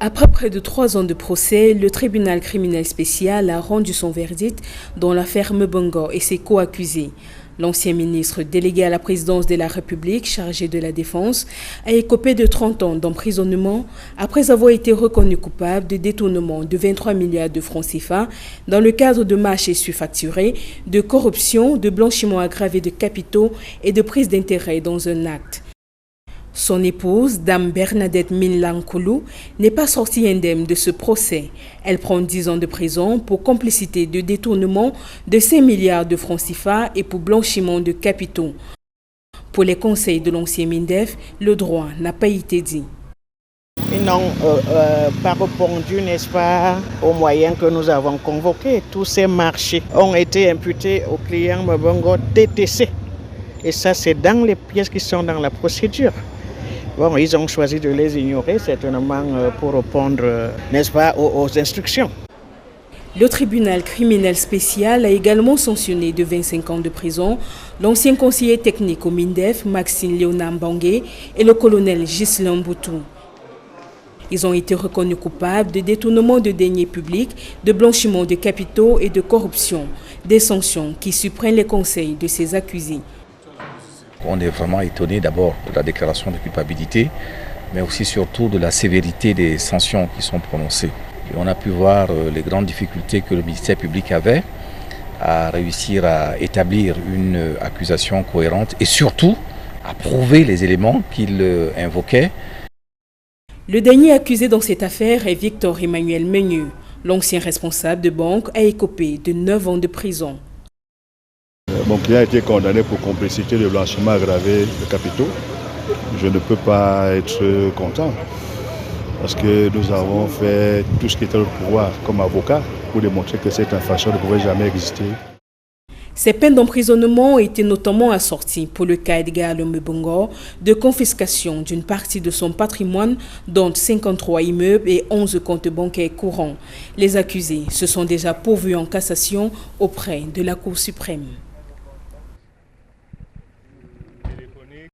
Après près de 3 ans de procès, le tribunal criminel spécial a rendu son verdict dans l'affaire Mbongo et ses co-accusés. L'ancien ministre délégué à la présidence de la République, chargé de la défense, a écopé de 30 ans d'emprisonnement après avoir été reconnu coupable de détournement de 23 milliards de francs CFA dans le cadre de marchés surfacturés, de corruption, de blanchiment aggravé de capitaux et de prise d'intérêt dans un acte. Son épouse, Dame Bernadette Minlankoulou, n'est pas sortie indemne de ce procès. Elle prend 10 ans de prison pour complicité de détournement de 5 milliards de francs CFA et pour blanchiment de capitaux. Pour les conseils de l'ancien MINDEF, le droit n'a pas été dit. Ils n'ont pas répondu, n'est-ce pas, aux moyens que nous avons convoqués. Tous ces marchés ont été imputés au client Mbongo TTC. Et ça, c'est dans les pièces qui sont dans la procédure. Bon, ils ont choisi de les ignorer, certainement pour répondre, n'est-ce pas, aux instructions. Le tribunal criminel spécial a également sanctionné de 25 ans de prison l'ancien conseiller technique au MINDEF, Maxime Léonard Mbangué, et le colonel Ghislain Mboutou. Ils ont été reconnus coupables de détournement de deniers publics, de blanchiment de capitaux et de corruption, des sanctions qui surprennent les conseils de ces accusés. On est vraiment étonné d'abord de la déclaration de culpabilité, mais aussi surtout de la sévérité des sanctions qui sont prononcées. Et on a pu voir les grandes difficultés que le ministère public avait à réussir à établir une accusation cohérente et surtout à prouver les éléments qu'il invoquait. Le dernier accusé dans cette affaire est Victor Emmanuel Meigneux. L'ancien responsable de banque a écopé de 9 ans de prison. Mon client a été condamné pour complicité de blanchiment aggravé de capitaux. Je ne peux pas être content parce que nous avons fait tout ce qui était au pouvoir comme avocat pour démontrer que cette infraction ne pouvait jamais exister. Ces peines d'emprisonnement ont été notamment assorties pour le cas Edgar Mbongo de confiscation d'une partie de son patrimoine, dont 53 immeubles et 11 comptes bancaires courants. Les accusés se sont déjà pourvus en cassation auprès de la Cour suprême.